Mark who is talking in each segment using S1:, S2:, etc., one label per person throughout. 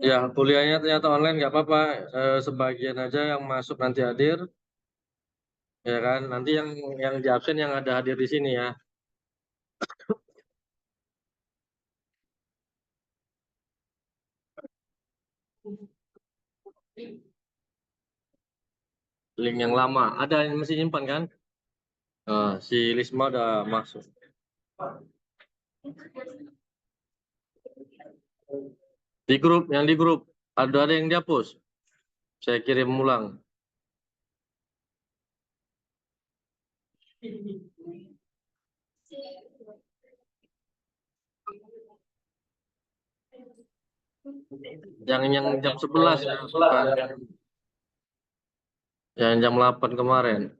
S1: Ya, kuliahnya ternyata online nggak apa-apa. Sebagian aja yang masuk nanti hadir, ya kan? Nanti yang di absen yang ada hadir di sini ya. Link yang lama ada yang masih nyimpan kan? Si Lisma udah masuk. Di grup ada yang dihapus. Saya kirim ulang. Yang jam 11 ya, bukan yang jam 8 kemarin.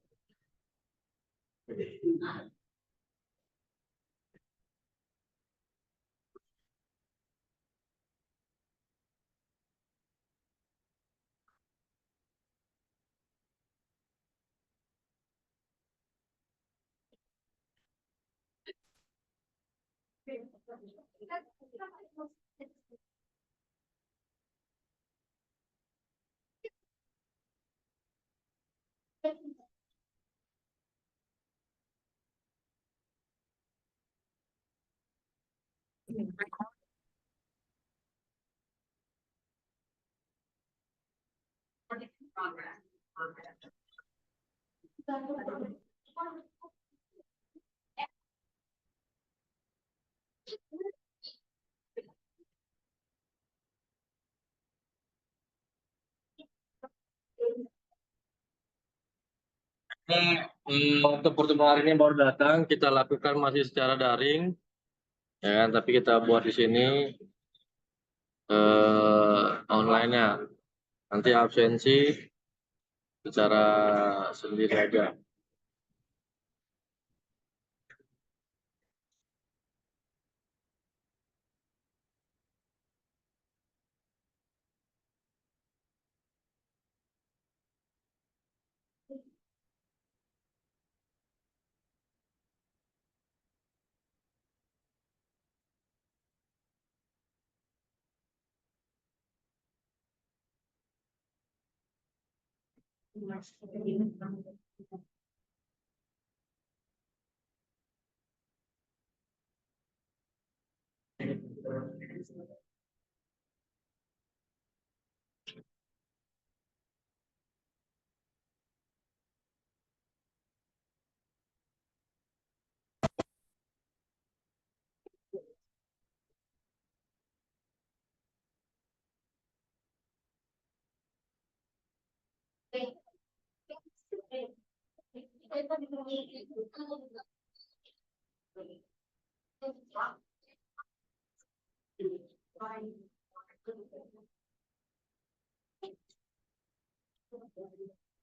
S1: Ini untuk pertemuan hari ini baru datang, kita lakukan masih secara daring, ya kan? Tapi kita buat di sini online-nya. Nanti absensi secara sendiri aja.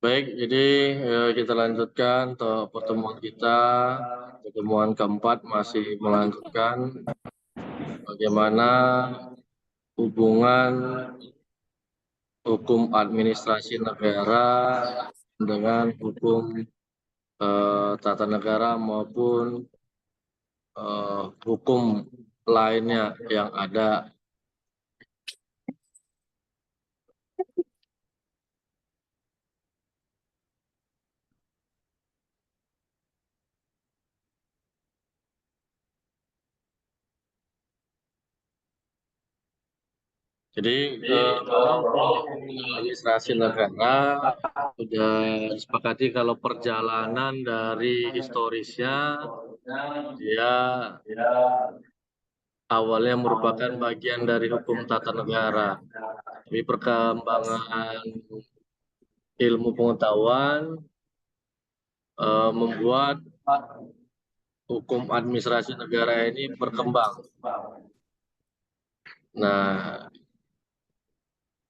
S1: Baik, jadi kita lanjutkan untuk pertemuan kita. Pertemuan keempat masih melanjutkan bagaimana hubungan hukum administrasi negara dengan hukum tata negara maupun hukum lainnya yang ada. Jadi administrasi negara sudah disepakati kalau perjalanan dari historisnya dia awalnya merupakan bagian dari hukum tata negara. Tapi perkembangan ilmu pengetahuan membuat hukum administrasi negara ini berkembang. Nah,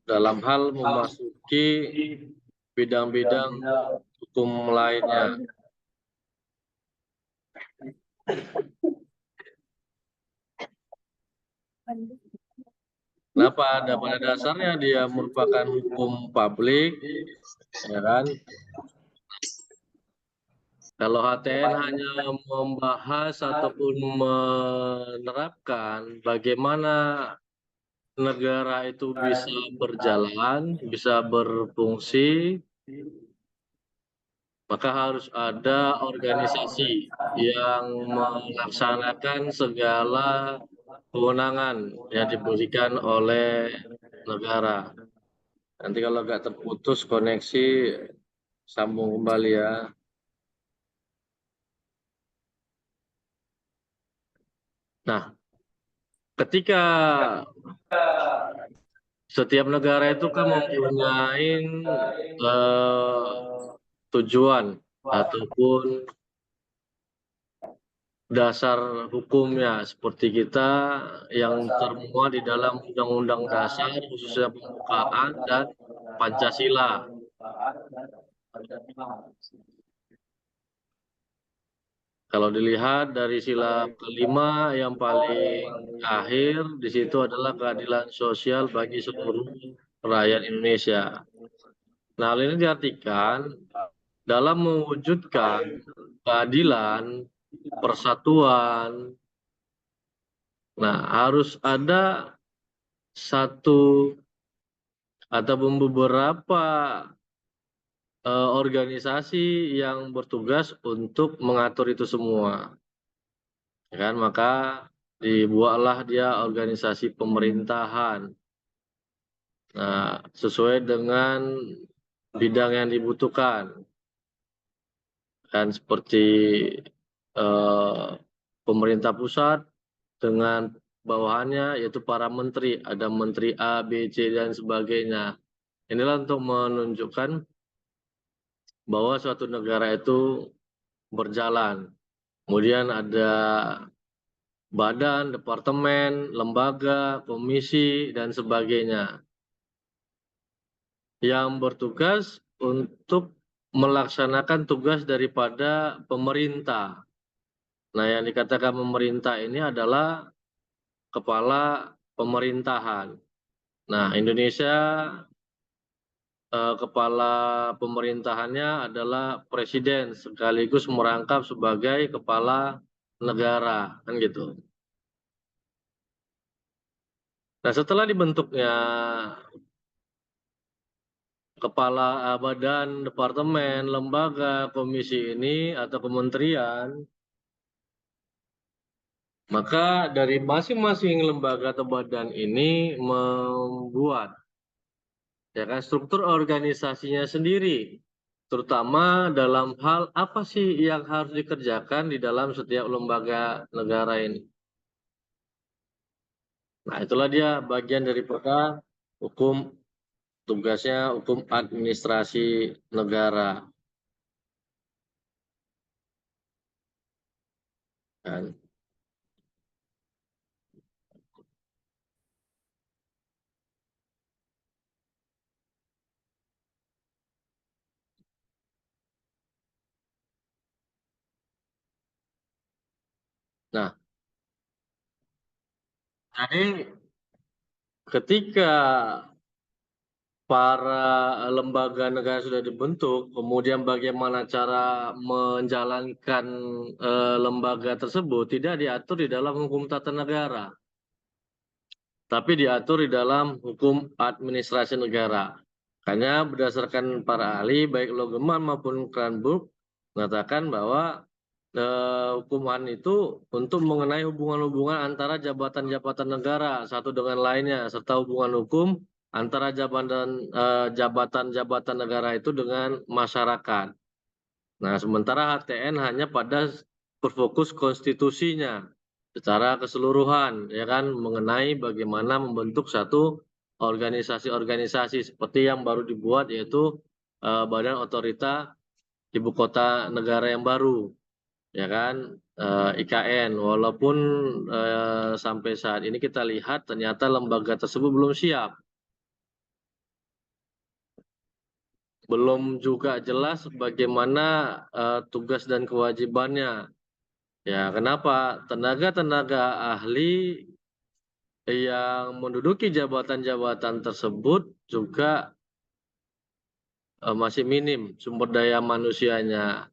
S1: dalam hal memasuki bidang-bidang hukum lainnya. Kenapa? Pada dasarnya dia merupakan hukum publik, ya kan? Kalau HTN hanya membahas ataupun menerapkan bagaimana negara itu bisa berjalan, bisa berfungsi, maka harus ada organisasi yang melaksanakan segala kewenangan yang diberikan oleh negara. Nanti kalau nggak terputus koneksi, sambung kembali ya. Nah, ketika setiap negara itu kan mempunyai eh, tujuan ataupun dasar hukumnya seperti kita yang termuat di dalam Undang-Undang Dasar khususnya pembukaan dan Pancasila. Kalau dilihat dari sila kelima yang paling akhir di situ adalah keadilan sosial bagi seluruh rakyat Indonesia. Nah, hal ini diartikan dalam mewujudkan keadilan, persatuan, nah harus ada satu atau beberapa organisasi yang bertugas untuk mengatur itu semua, ya kan? Maka dibuatlah dia organisasi pemerintahan. Nah, sesuai dengan bidang yang dibutuhkan, kan seperti eh, pemerintah pusat dengan bawahannya yaitu para menteri, ada menteri A, B, C dan sebagainya. Inilah untuk menunjukkan bahwa suatu negara itu berjalan. Kemudian ada badan, departemen, lembaga, komisi, dan sebagainya yang bertugas untuk melaksanakan tugas daripada pemerintah. Nah, yang dikatakan pemerintah ini adalah kepala pemerintahan. Nah, Indonesia kepala pemerintahannya adalah presiden sekaligus merangkap sebagai kepala negara, kan gitu. Nah, setelah dibentuknya kepala badan, departemen, lembaga, komisi ini atau kementerian, maka dari masing-masing lembaga atau badan ini membuat ya kan struktur organisasinya sendiri, terutama dalam hal apa sih yang harus dikerjakan di dalam setiap lembaga negara ini. Nah, itulah dia bagian daripada hukum, tugasnya hukum administrasi negara. Kan? Nah, jadi ketika para lembaga negara sudah dibentuk, kemudian bagaimana cara menjalankan lembaga tersebut tidak diatur di dalam hukum tata negara, tapi diatur di dalam hukum administrasi negara. Hanya berdasarkan para ahli, baik Logeman maupun Cranbrook, mengatakan bahwa hukuman itu untuk mengenai hubungan-hubungan antara jabatan-jabatan negara satu dengan lainnya, serta hubungan hukum antara jabatan-jabatan negara itu dengan masyarakat. Nah, sementara HTN hanya pada berfokus konstitusinya secara keseluruhan, ya kan, mengenai bagaimana membentuk satu organisasi-organisasi seperti yang baru dibuat yaitu Badan Otorita Ibu Kota Negara yang baru, ya kan, IKN. Walaupun sampai saat ini kita lihat ternyata lembaga tersebut belum siap, belum juga jelas bagaimana tugas dan kewajibannya. Ya, kenapa? Tenaga-tenaga ahli yang menduduki jabatan-jabatan tersebut juga masih minim sumber daya manusianya.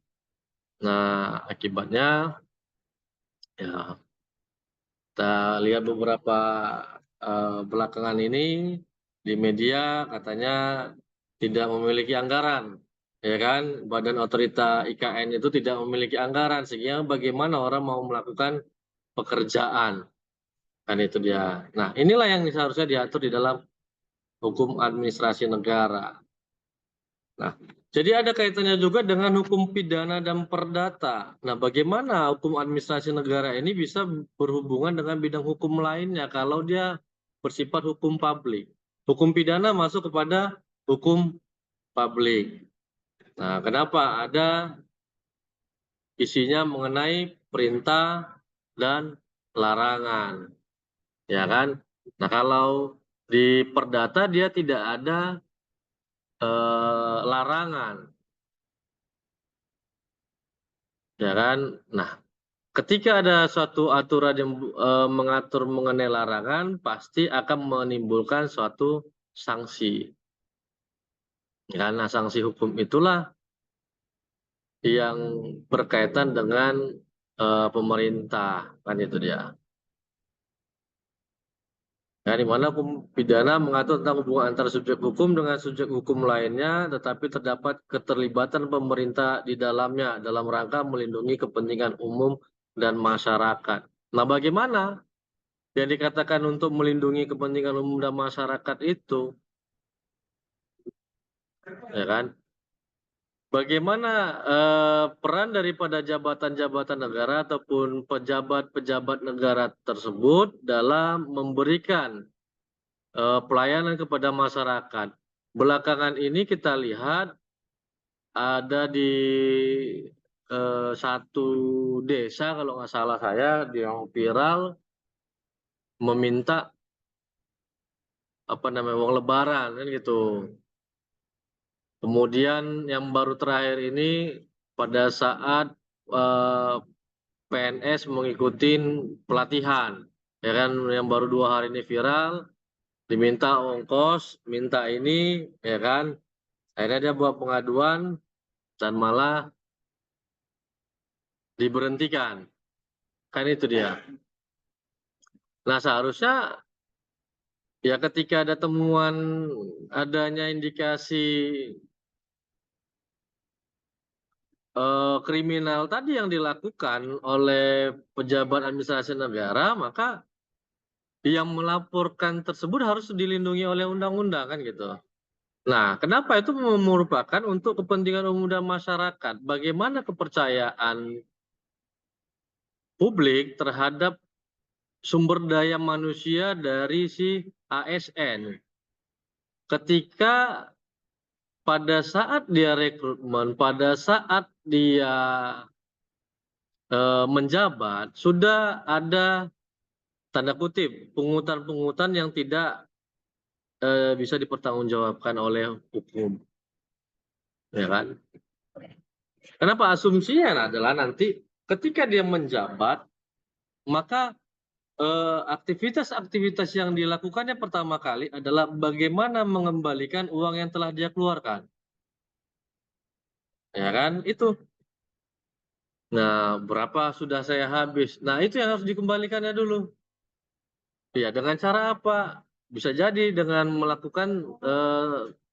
S1: Nah, akibatnya ya kita lihat beberapa belakangan ini di media katanya tidak memiliki anggaran, ya kan? Badan Otorita IKN itu tidak memiliki anggaran, sehingga bagaimana orang mau melakukan pekerjaan, kan itu dia. Nah, inilah yang seharusnya diatur di dalam hukum administrasi negara. Nah, jadi ada kaitannya juga dengan hukum pidana dan perdata. Nah, bagaimana hukum administrasi negara ini bisa berhubungan dengan bidang hukum lainnya kalau dia bersifat hukum publik. Hukum pidana masuk kepada hukum publik. Nah, kenapa? Ada isinya mengenai perintah dan larangan, ya kan? Nah, kalau di perdata dia tidak ada larangan, ya kan? Nah, ketika ada suatu aturan yang mengatur mengenai larangan, pasti akan menimbulkan suatu sanksi. Karena sanksi hukum itulah yang berkaitan dengan pemerintah, kan itu dia. Nah, di mana hukum pidana mengatur tentang hubungan antara subjek hukum dengan subjek hukum lainnya, tetapi terdapat keterlibatan pemerintah di dalamnya dalam rangka melindungi kepentingan umum dan masyarakat. Nah, bagaimana yang dikatakan untuk melindungi kepentingan umum dan masyarakat itu, ya kan? Bagaimana peran daripada jabatan-jabatan negara ataupun pejabat-pejabat negara tersebut dalam memberikan pelayanan kepada masyarakat. Belakangan ini kita lihat ada di satu desa kalau nggak salah saya yang viral meminta apa namanya uang lebaran kan gitu. Kemudian yang baru terakhir ini pada saat PNS mengikuti pelatihan, ya kan yang baru 2 hari ini viral, diminta ongkos, minta ini, ya kan, akhirnya dia buat pengaduan dan malah diberhentikan, kan itu dia. Nah seharusnya ya ketika ada temuan adanya indikasi kriminal tadi yang dilakukan oleh pejabat administrasi negara, maka yang melaporkan tersebut harus dilindungi oleh undang-undang kan gitu. Nah, kenapa itu merupakan untuk kepentingan umum dan masyarakat? Bagaimana kepercayaan publik terhadap sumber daya manusia dari si ASN? Ketika pada saat dia rekrutmen, pada saat dia menjabat, sudah ada tanda kutip pungutan-pungutan yang tidak bisa dipertanggungjawabkan oleh hukum, ya kan? Kenapa asumsinya adalah nanti ketika dia menjabat, maka aktivitas-aktivitas yang dilakukannya pertama kali adalah bagaimana mengembalikan uang yang telah dia keluarkan, ya kan? Itu. Nah, berapa sudah saya habis? Nah, itu yang harus dikembalikannya dulu. Ya, dengan cara apa? Bisa jadi dengan melakukan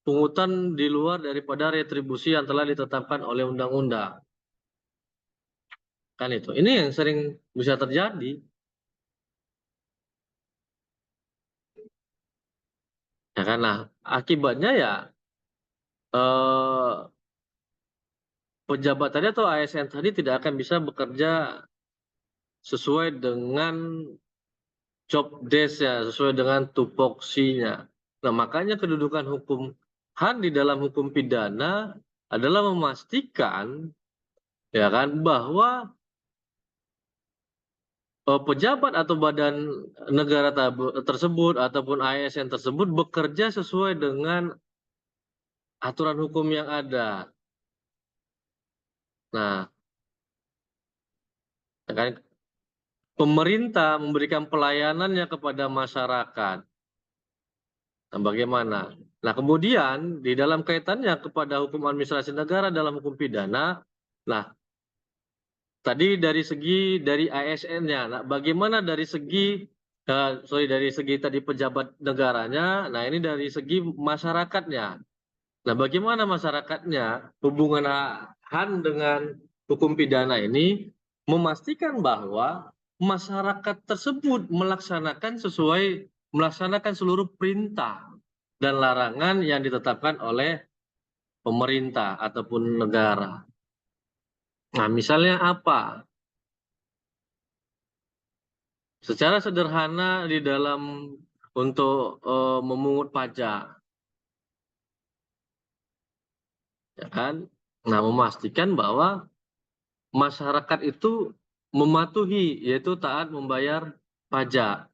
S1: pungutan di luar daripada retribusi yang telah ditetapkan oleh undang-undang. Kan itu. Ini yang sering bisa terjadi. Ya kan? Nah, akibatnya ya pejabat tadi atau ASN tadi tidak akan bisa bekerja sesuai dengan job desk-nya, sesuai dengan tupoksinya. Nah, makanya kedudukan hukum HAM di dalam hukum pidana adalah memastikan ya kan bahwa pejabat atau badan negara tersebut ataupun ASN tersebut bekerja sesuai dengan aturan hukum yang ada. Nah, ya kan pemerintah memberikan pelayanannya kepada masyarakat. Nah, bagaimana? Nah, kemudian di dalam kaitannya kepada hukum administrasi negara dalam hukum pidana, nah tadi dari segi dari ASN-nya, nah bagaimana dari segi dari segi tadi pejabat negaranya, nah ini dari segi masyarakatnya. Nah, bagaimana masyarakatnya hubungan HAN dengan hukum pidana ini memastikan bahwa masyarakat tersebut melaksanakan seluruh perintah dan larangan yang ditetapkan oleh pemerintah ataupun negara. Nah, misalnya apa? Secara sederhana di dalam untuk memungut pajak, ya kan? Nah, memastikan bahwa masyarakat itu mematuhi, yaitu taat membayar pajak.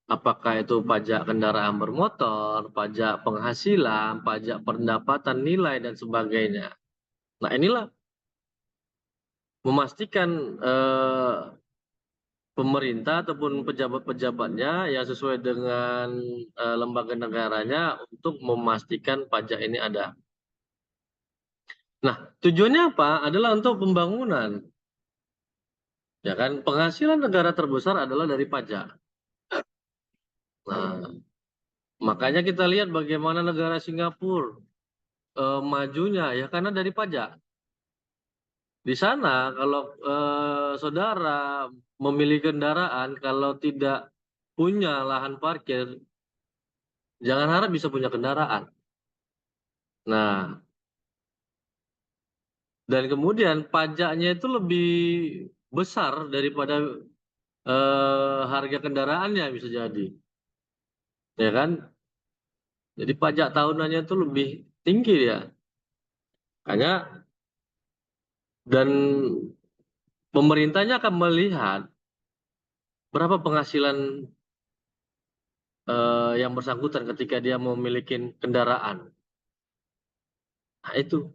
S1: Apakah itu pajak kendaraan bermotor, pajak penghasilan, pajak pendapatan nilai, dan sebagainya. Nah, inilah memastikan pemerintah ataupun pejabat-pejabatnya yang sesuai dengan lembaga negaranya untuk memastikan pajak ini ada. Nah, tujuannya apa? Adalah untuk pembangunan. Ya kan, penghasilan negara terbesar adalah dari pajak. Nah, makanya kita lihat bagaimana negara Singapura majunya ya karena dari pajak. Di sana kalau saudara memiliki kendaraan, kalau tidak punya lahan parkir, jangan harap bisa punya kendaraan. Nah, dan kemudian pajaknya itu lebih besar daripada harga kendaraannya bisa jadi, ya kan? Jadi pajak tahunannya itu lebih tinggi ya. Makanya dan pemerintahnya akan melihat berapa penghasilan yang bersangkutan ketika dia memiliki kendaraan. Nah itu.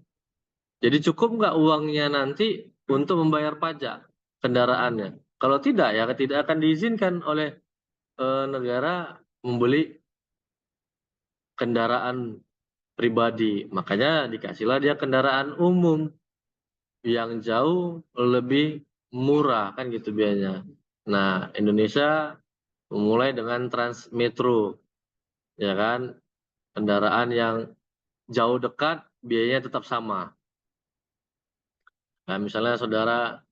S1: Jadi cukup nggak uangnya nanti untuk membayar pajak kendaraannya. Kalau tidak ya tidak akan diizinkan oleh negara membeli kendaraan pribadi. Makanya dikasihlah dia kendaraan umum yang jauh lebih murah kan gitu biayanya. Nah, Indonesia memulai dengan Transmetro, ya kan? Kendaraan yang jauh dekat biayanya tetap sama. Nah, misalnya saudara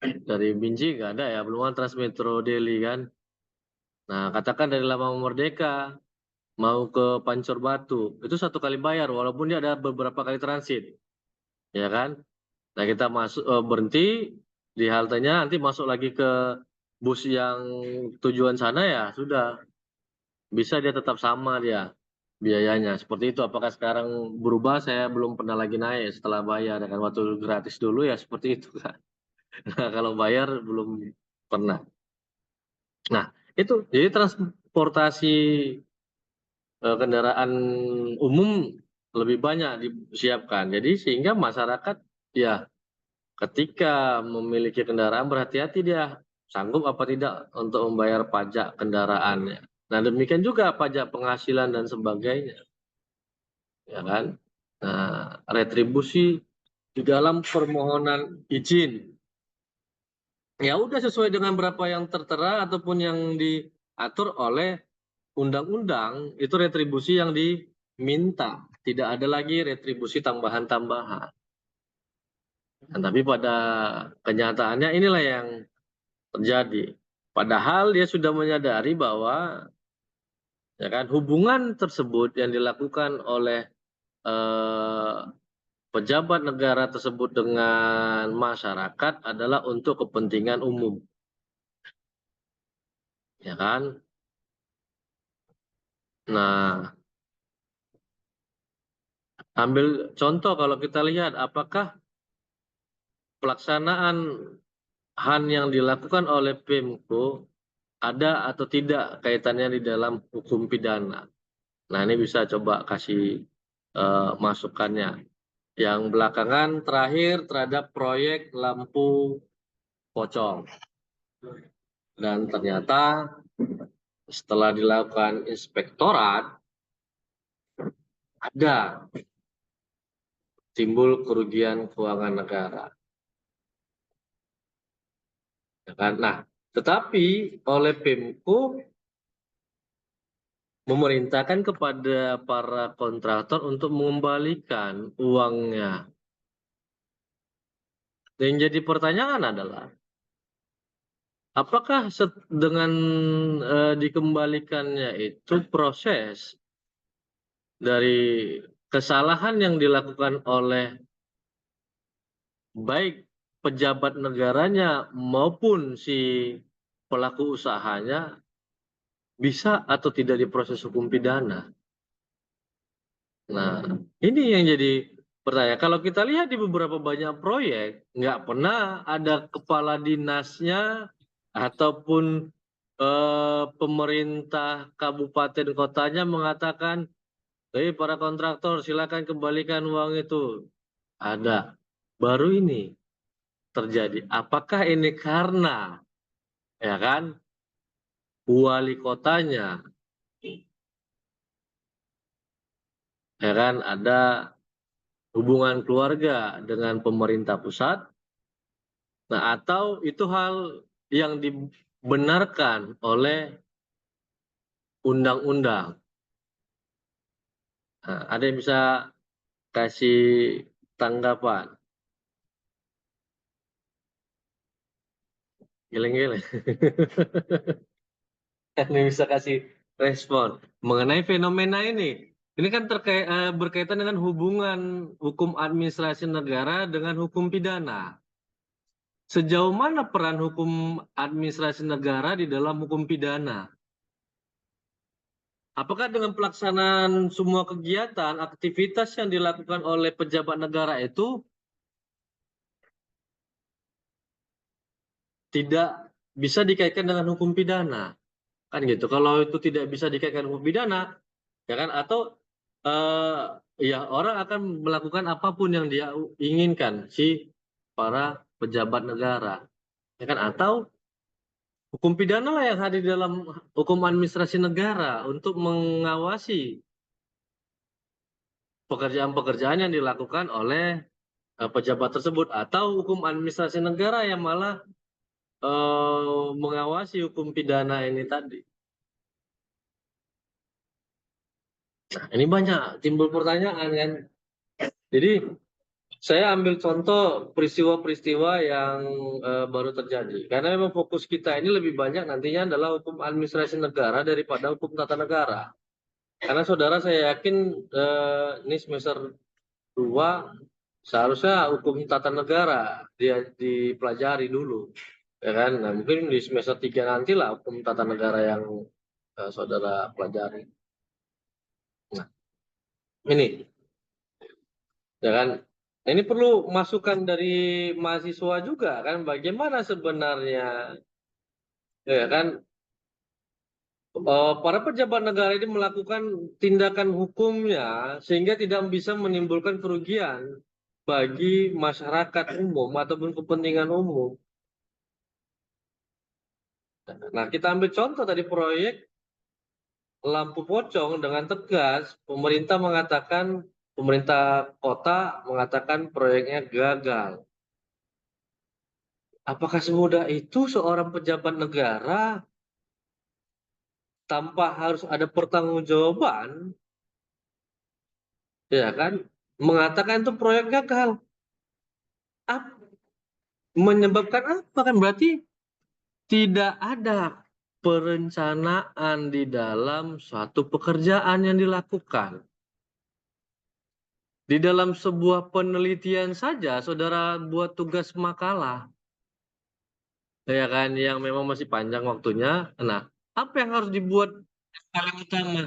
S1: dari Binjai nggak ada ya, belum ada Transmetro Delhi kan. Nah, katakan dari Lama Merdeka mau ke Pancur Batu, itu 1 kali bayar walaupun dia ada beberapa kali transit, ya kan. Nah, kita masuk berhenti di haltenya, nanti masuk lagi ke bus yang tujuan sana ya sudah bisa dia tetap sama dia biayanya seperti itu. Apakah sekarang berubah? Saya belum pernah lagi naik setelah bayar, ya kan. Waktu gratis dulu ya seperti itu kan. Nah, kalau bayar belum pernah. Nah, itu jadi transportasi kendaraan umum lebih banyak disiapkan. Jadi sehingga masyarakat ya ketika memiliki kendaraan berhati-hati dia sanggup apa tidak untuk membayar pajak kendaraannya. Nah, demikian juga pajak penghasilan dan sebagainya, ya kan? Nah, retribusi di dalam permohonan izin ya udah sesuai dengan berapa yang tertera ataupun yang diatur oleh undang-undang, itu retribusi yang diminta, tidak ada lagi retribusi tambahan-tambahan. Nah, tapi pada kenyataannya inilah yang terjadi. Padahal dia sudah menyadari bahwa ya kan hubungan tersebut yang dilakukan oleh eh, pejabat negara tersebut dengan masyarakat adalah untuk kepentingan umum, ya kan? Nah, ambil contoh kalau kita lihat apakah pelaksanaan HAN yang dilakukan oleh PEMKO ada atau tidak kaitannya di dalam hukum pidana. Nah, ini bisa coba kasih masukannya. Yang belakangan terakhir terhadap proyek lampu pocong. Dan ternyata setelah dilakukan inspektorat, ada timbul kerugian keuangan negara. Ya kan? Nah, Tetapi oleh Pemko memerintahkan kepada para kontraktor untuk mengembalikan uangnya. Yang jadi pertanyaan adalah, apakah dengan dikembalikannya itu proses dari kesalahan yang dilakukan oleh baik pejabat negaranya maupun si pelaku usahanya bisa atau tidak diproses hukum pidana? Nah, ini yang jadi pertanyaan. Kalau kita lihat di beberapa banyak proyek, nggak pernah ada kepala dinasnya ataupun pemerintah kabupaten kotanya mengatakan, para kontraktor silakan kembalikan uang itu. Ada. Baru ini terjadi. Apakah ini karena, ya kan, wali kotanya, ya kan, ada hubungan keluarga dengan pemerintah pusat? Nah, atau itu hal yang dibenarkan oleh undang-undang. Nah, ada yang bisa kasih tanggapan? Geleng-geleng. Ada yang bisa kasih respon mengenai fenomena ini. Ini kan berkaitan dengan hubungan hukum administrasi negara dengan hukum pidana. Sejauh mana peran hukum administrasi negara di dalam hukum pidana? Apakah dengan pelaksanaan semua kegiatan, aktivitas yang dilakukan oleh pejabat negara itu tidak bisa dikaitkan dengan hukum pidana? Kan gitu. Kalau itu tidak bisa dikaitkan hukum pidana, ya kan? Atau eh, ya orang akan melakukan apapun yang dia inginkan si para pejabat negara, ya kan? Atau hukum pidana lah yang hadir dalam hukum administrasi negara untuk mengawasi pekerjaan-pekerjaan yang dilakukan oleh pejabat tersebut, atau hukum administrasi negara yang malah mengawasi hukum pidana ini tadi. Nah, ini banyak timbul pertanyaan kan. Jadi saya ambil contoh peristiwa-peristiwa yang baru terjadi. Karena memang fokus kita ini lebih banyak nantinya adalah hukum administrasi negara daripada hukum tata negara. Karena saudara saya yakin ini semester 2 seharusnya hukum tata negara dia dipelajari dulu. Ya kan? Nah, mungkin di semester 3 nantilah hukum tata negara yang saudara pelajari. Nah, ini ya kan, ini perlu masukan dari mahasiswa juga kan, bagaimana sebenarnya, ya kan, para pejabat negara ini melakukan tindakan hukumnya sehingga tidak bisa menimbulkan kerugian bagi masyarakat umum ataupun kepentingan umum. Nah, kita ambil contoh tadi proyek lampu pocong, dengan tegas pemerintah kota mengatakan proyeknya gagal. Apakah semudah itu seorang pejabat negara tanpa harus ada pertanggungjawaban, ya kan, mengatakan itu proyek gagal? Menyebabkan apa? Kan berarti tidak ada perencanaan di dalam suatu pekerjaan yang dilakukan. Di dalam sebuah penelitian saja, saudara buat tugas makalah, ya kan, yang memang masih panjang waktunya. Nah, apa yang harus dibuat yang paling utama?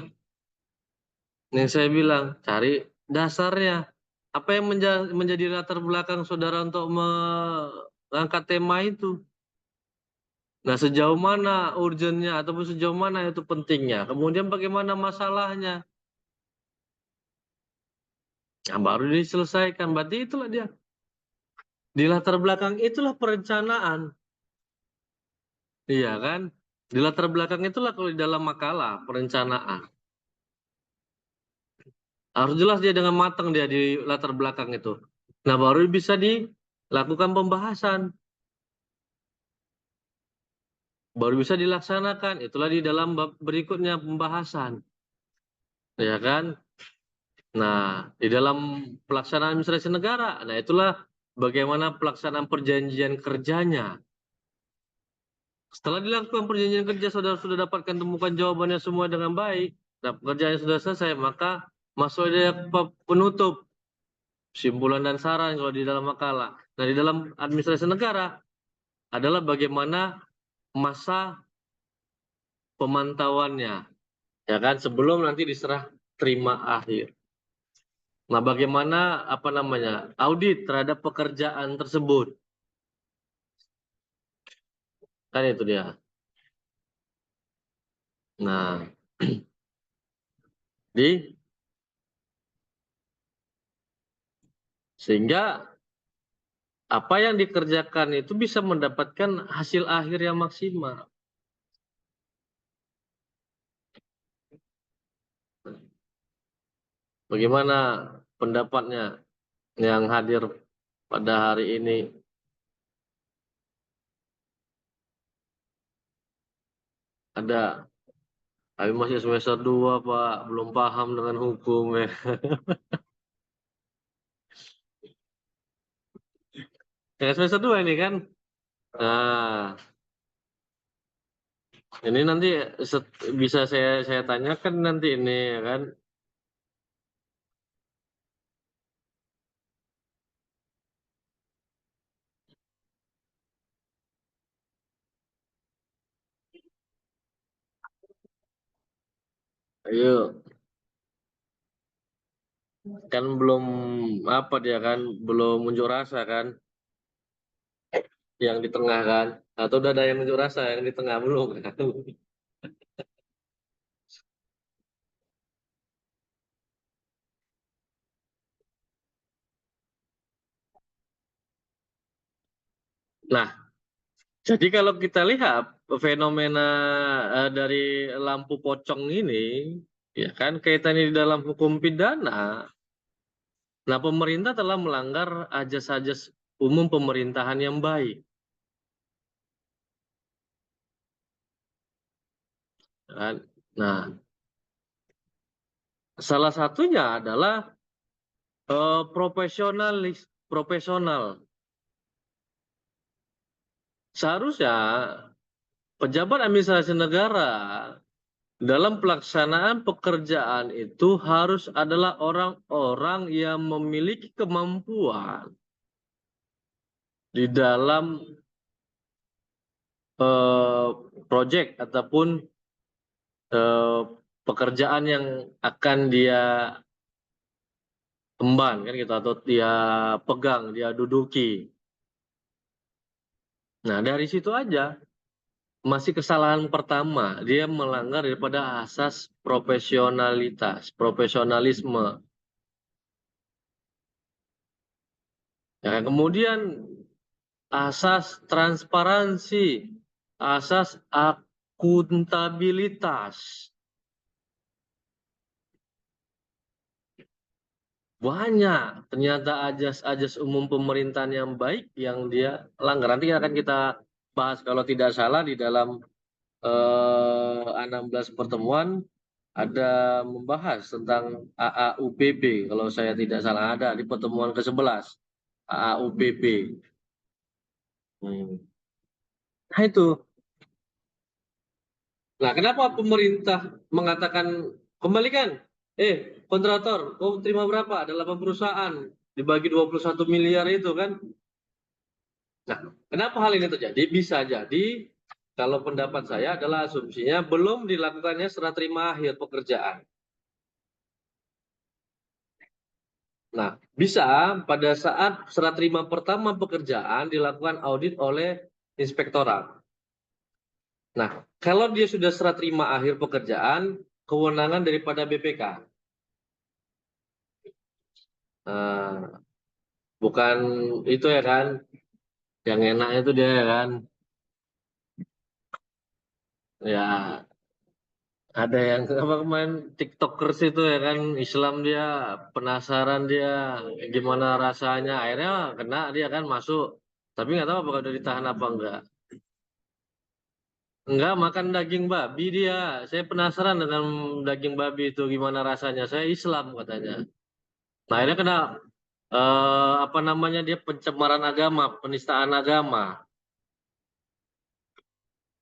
S1: Yang saya bilang, cari dasarnya. Apa yang menjadi latar belakang saudara untuk mengangkat tema itu? Nah, sejauh mana urgennya ataupun sejauh mana itu pentingnya? Kemudian bagaimana masalahnya? Nah, baru diselesaikan. Berarti itulah dia. Di latar belakang itulah perencanaan. Iya kan? Di latar belakang itulah kalau di dalam makalah, perencanaan. Harus jelas dia dengan matang dia di latar belakang itu. Nah, baru bisa dilakukan pembahasan. baru bisa dilaksanakan. Itulah di dalam bab berikutnya pembahasan, ya kan? Nah, di dalam pelaksanaan administrasi negara, nah itulah bagaimana pelaksanaan perjanjian kerjanya. Setelah dilakukan perjanjian kerja, saudara sudah dapatkan temukan jawabannya semua dengan baik, nah pekerjaannya sudah selesai, maka masuk ada penutup, simpulan dan saran kalau di dalam makalah. Nah, di dalam administrasi negara adalah bagaimana masa pemantauannya, ya kan, sebelum nanti diserah terima akhir. Nah, bagaimana audit terhadap pekerjaan tersebut, kan itu dia. Nah, sehingga apa yang dikerjakan itu bisa mendapatkan hasil akhir yang maksimal. Bagaimana pendapatnya yang hadir pada hari ini? Ada, kami masih semester 2, Pak, belum paham dengan hukum ya. Ya, semester 2 ini kan. Nah, ini nanti bisa saya tanyakan nanti ini, ya kan. Ayo, kan belum apa dia kan, belum unjuk rasa kan, yang di tengah kan, atau udah ada yang unjuk rasa yang di tengah belum kan? Nah, jadi kalau kita lihat fenomena dari lampu pocong ini, ya kan, kaitannya di dalam hukum pidana. Nah, pemerintah telah melanggar ajas-ajas umum pemerintahan yang baik, kan? Nah, salah satunya adalah profesional. Seharusnya pejabat administrasi negara dalam pelaksanaan pekerjaan itu harus adalah orang-orang yang memiliki kemampuan di dalam eh, proyek ataupun eh, pekerjaan yang akan dia emban kan gitu, atau dia pegang, dia duduki. Nah, dari situ aja masih kesalahan pertama, dia melanggar daripada asas profesionalisme. Ya, kemudian asas transparansi, asas akuntabilitas. Banyak ternyata ajas-ajas umum pemerintahan yang baik yang dia langgar. Nanti akan kita bahas kalau tidak salah di dalam 16 pertemuan ada membahas tentang AAUPP, kalau saya tidak salah, ada di pertemuan ke-11 AAUPP. Hmm. Nah itu. Nah, kenapa pemerintah mengatakan kembalikan? Kontraktor, kau terima berapa? Ada 8 perusahaan dibagi 21 miliar itu kan. Nah, kenapa hal ini terjadi? Bisa jadi kalau pendapat saya adalah asumsinya belum dilakukannya serah terima akhir pekerjaan. Nah, bisa pada saat serah terima pertama pekerjaan dilakukan audit oleh inspektorat. Nah, kalau dia sudah serah terima akhir pekerjaan, kewenangan daripada BPK. Nah, bukan itu ya kan, yang enak itu dia ya kan. Ya, ada yang apa kemarin TikTokers itu ya kan, Islam, dia penasaran, dia gimana rasanya, akhirnya kena dia kan, masuk. Tapi nggak tahu apakah udah ditahan apa enggak. Enggak makan daging babi dia. Saya penasaran dengan daging babi itu gimana rasanya. Saya Islam katanya. Nah, ini kena apa namanya dia pencemaran agama, penistaan agama.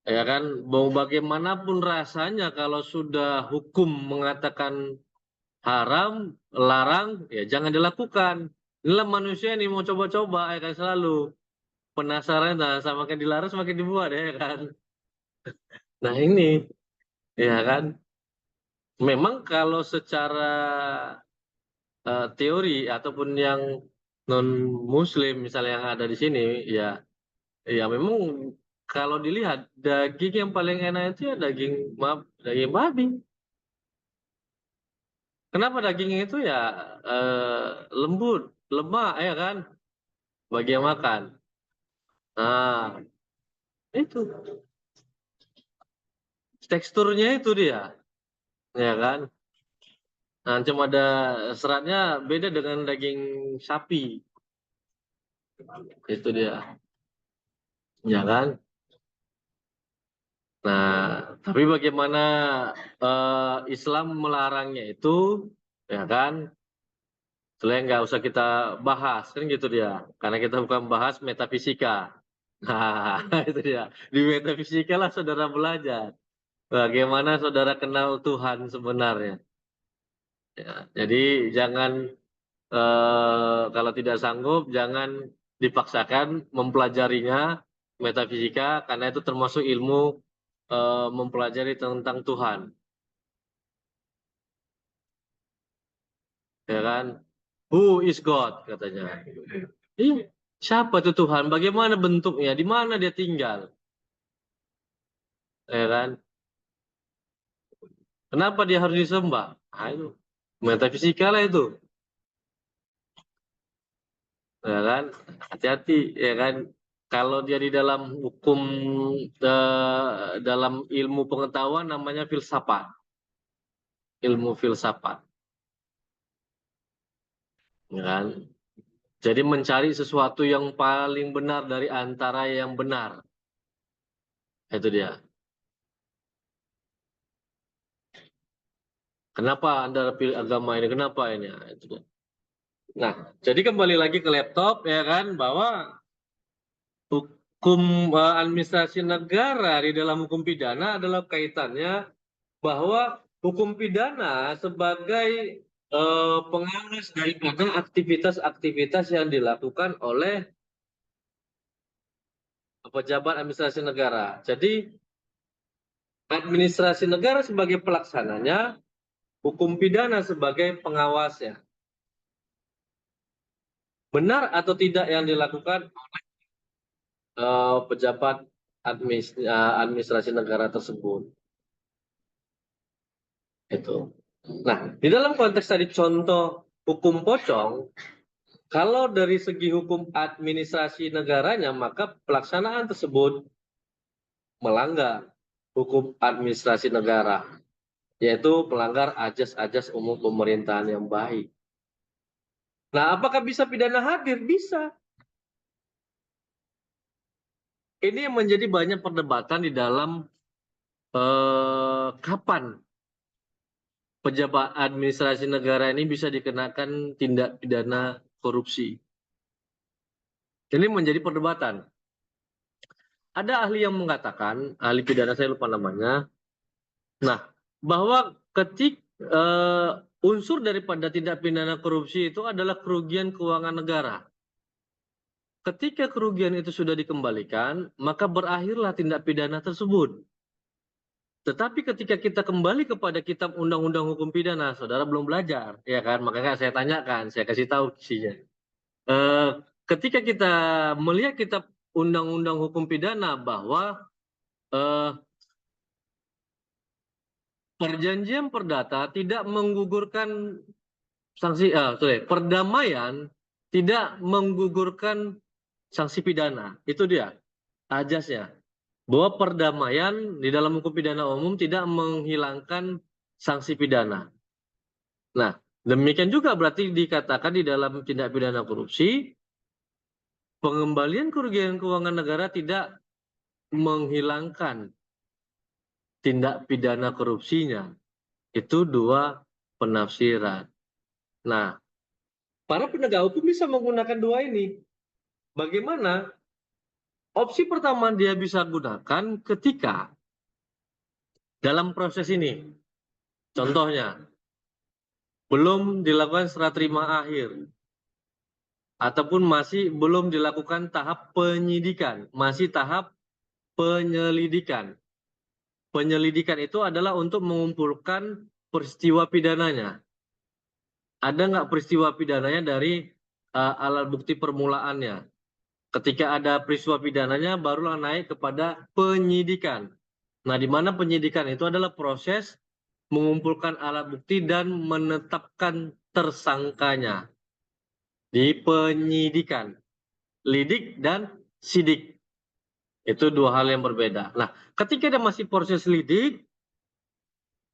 S1: Ya kan, mau bagaimanapun rasanya kalau sudah hukum mengatakan haram, larang, ya jangan dilakukan. Inilah manusia ini mau coba-coba, ya kan selalu penasaran, nah semakin dilarang semakin dibuat, ya kan. Nah ini, ya kan. Memang kalau secara teori ataupun yang non Muslim misalnya yang ada di sini, ya, ya memang kalau dilihat daging yang paling enak itu ya daging maaf daging babi. Kenapa dagingnya itu ya lembut, lemak ya kan, bagi yang makan. Nah, itu teksturnya itu dia, ya kan. Nah, cuma ada seratnya beda dengan daging sapi, itu dia, ya kan. Nah, tapi bagaimana Islam melarangnya itu, ya kan? Sebenarnya nggak usah kita bahas kan gitu dia, karena kita bukan bahas metafisika. Nah, itu dia. Di metafisika lah saudara belajar. Bagaimana saudara kenal Tuhan sebenarnya. Ya, jadi jangan kalau tidak sanggup jangan dipaksakan mempelajarinya metafisika karena itu termasuk ilmu mempelajari tentang Tuhan, ya kan? Who is God katanya. Iya, siapa itu Tuhan? Bagaimana bentuknya? Di mana dia tinggal? Ya kan? Kenapa dia harus disembah? Nah, itu metafisika lah itu, ya kan? Hati-hati, ya kan? Kalau dia di dalam hukum dalam ilmu pengetahuan namanya filsafat, ilmu filsafat, ya kan? Jadi mencari sesuatu yang paling benar dari antara yang benar, itu dia. Kenapa Anda pilih agama ini? Kenapa ini? Nah, itu dia. Nah, jadi kembali lagi ke laptop, ya kan? Bahwa hukum administrasi negara di dalam hukum pidana adalah kaitannya bahwa hukum pidana sebagai pengawas daripada aktivitas-aktivitas yang dilakukan oleh pejabat administrasi negara. Jadi administrasi negara sebagai pelaksananya, hukum pidana sebagai pengawasnya. Benar atau tidak yang dilakukan pejabat administrasi negara tersebut. Itu. Nah, di dalam konteks tadi contoh hukum pocong, kalau dari segi hukum administrasi negaranya, maka pelaksanaan tersebut melanggar hukum administrasi negara, yaitu melanggar ajas-ajas umum pemerintahan yang baik. Nah, apakah bisa pidana hadir? Bisa. Ini menjadi banyak perdebatan di dalam kapan pejabat administrasi negara ini bisa dikenakan tindak pidana korupsi. Ini menjadi perdebatan. Ada ahli yang mengatakan, ahli pidana saya lupa namanya, nah bahwa unsur daripada tindak pidana korupsi itu adalah kerugian keuangan negara. Ketika kerugian itu sudah dikembalikan, maka berakhirlah tindak pidana tersebut. Tetapi ketika kita kembali kepada kitab undang-undang hukum pidana, saudara belum belajar, ya kan? Makanya saya tanyakan, saya kasih tahu isinya. Ketika kita melihat kitab undang-undang hukum pidana bahwa perjanjian perdata tidak menggugurkan sanksi, perdamaian tidak menggugurkan sanksi pidana. Itu dia ajasnya. Bahwa perdamaian di dalam hukum pidana umum tidak menghilangkan sanksi pidana. Nah, demikian juga berarti dikatakan di dalam tindak pidana korupsi, pengembalian kerugian keuangan negara tidak menghilangkan tindak pidana korupsinya. Itu dua penafsiran. Nah, para penegak hukum bisa menggunakan dua ini. Bagaimana? Opsi pertama dia bisa gunakan ketika dalam proses ini. Contohnya, belum dilakukan serah terima akhir. Ataupun masih belum dilakukan tahap penyidikan. Masih tahap penyelidikan. Penyelidikan itu adalah untuk mengumpulkan peristiwa pidananya. Ada nggak peristiwa pidananya dari alat bukti permulaannya? Ketika ada peristiwa pidananya, barulah naik kepada penyidikan. Nah, di mana penyidikan itu adalah proses mengumpulkan alat bukti dan menetapkan tersangkanya. Di penyidikan. Lidik dan sidik. Itu dua hal yang berbeda. Nah, ketika dia masih proses lidik,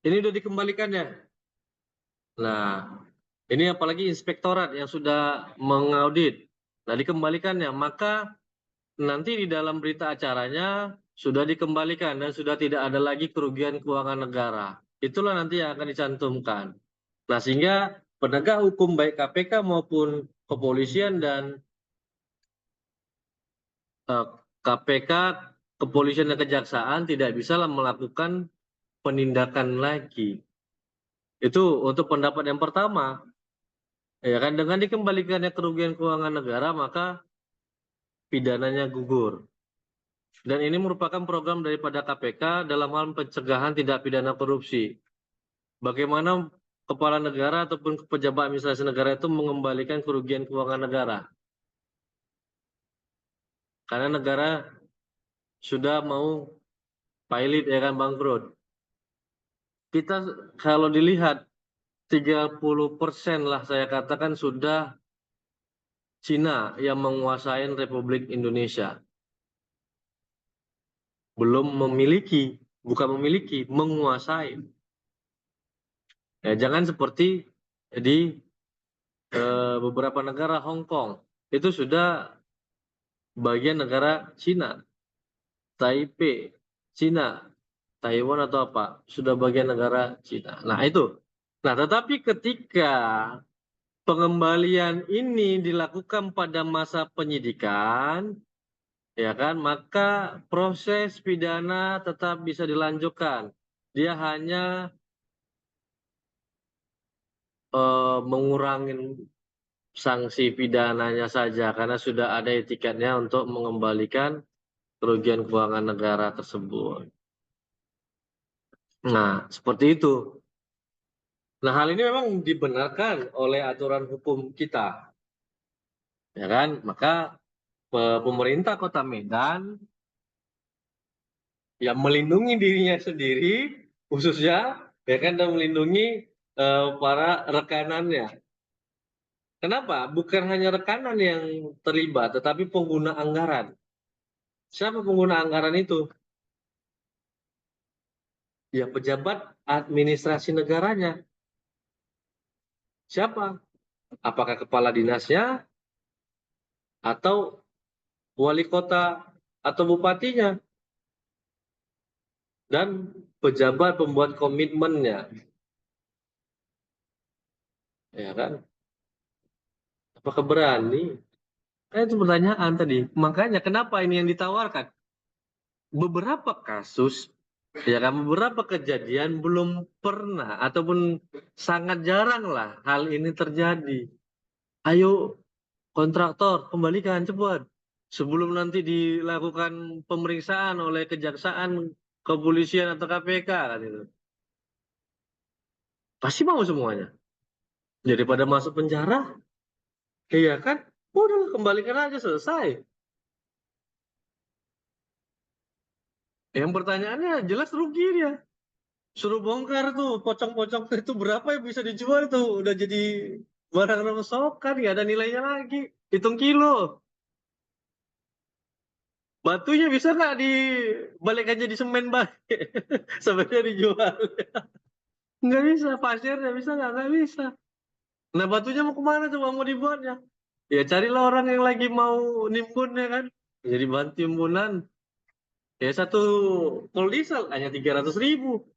S1: ini udah dikembalikannya. Nah, ini apalagi inspektorat yang sudah mengaudit. Nah, dikembalikannya, maka nanti di dalam berita acaranya sudah dikembalikan dan sudah tidak ada lagi kerugian keuangan negara. Itulah nanti yang akan dicantumkan. Nah, sehingga penegak hukum baik KPK maupun kepolisian dan KPK, kepolisian dan kejaksaan tidak bisa melakukan penindakan lagi. Itu untuk pendapat yang pertama. Ya kan, dengan dikembalikannya kerugian keuangan negara, maka pidananya gugur. Dan ini merupakan program daripada KPK dalam hal pencegahan tindak pidana korupsi. Bagaimana kepala negara ataupun pejabat administrasi negara itu mengembalikan kerugian keuangan negara. Karena negara sudah mau pilot, ya kan, bangkrut. Kita kalau dilihat 30% lah saya katakan sudah Cina yang menguasai Republik Indonesia. Belum memiliki, bukan memiliki, menguasai. Ya, jangan seperti di beberapa negara, Hong Kong, itu sudah bagian negara Cina. Taipei, Cina, Taiwan atau apa, sudah bagian negara Cina. Nah, itu. Nah, tetapi ketika pengembalian ini dilakukan pada masa penyidikan, ya kan, maka proses pidana tetap bisa dilanjutkan. Dia hanya mengurangi sanksi pidananya saja karena sudah ada etiketnya untuk mengembalikan kerugian keuangan negara tersebut. Nah, seperti itu. Nah, hal ini memang dibenarkan oleh aturan hukum kita. Ya kan? Maka pemerintah Kota Medan yang melindungi dirinya sendiri khususnya, ya kan, dan melindungi para rekanannya. Kenapa? Bukan hanya rekanan yang terlibat, tetapi pengguna anggaran. Siapa pengguna anggaran itu? Ya, pejabat administrasi negaranya. Siapa? Apakah kepala dinasnya atau wali kota atau bupatinya? Dan pejabat pembuat komitmennya. Ya kan? Apakah berani? Kan itu pertanyaan tadi. Makanya kenapa ini yang ditawarkan? Beberapa kasus, ya kan, beberapa kejadian belum pernah ataupun sangat jarang lah hal ini terjadi. Ayo kontraktor kembalikan cepat sebelum nanti dilakukan pemeriksaan oleh kejaksaan, kepolisian atau KPK kan itu. Pasti mau semuanya. Daripada masuk penjara, iya kan? Udah kembalikan aja selesai. Yang pertanyaannya jelas rugi dia. Suruh bongkar tuh pocong-pocong itu berapa yang bisa dijual tuh, udah jadi barang rongsokan, nggak ada nilainya lagi. Hitung kilo. Batunya bisa nggak dibalik aja di semen bang sampai dia dijual? Nggak bisa. Pasirnya bisa nggak bisa. Nah, batunya mau kemana coba mau dibuatnya? Ya carilah orang yang lagi mau nimbun, ya kan, jadi bahan timbunan. Ya satu pol diesel hanya 300.000.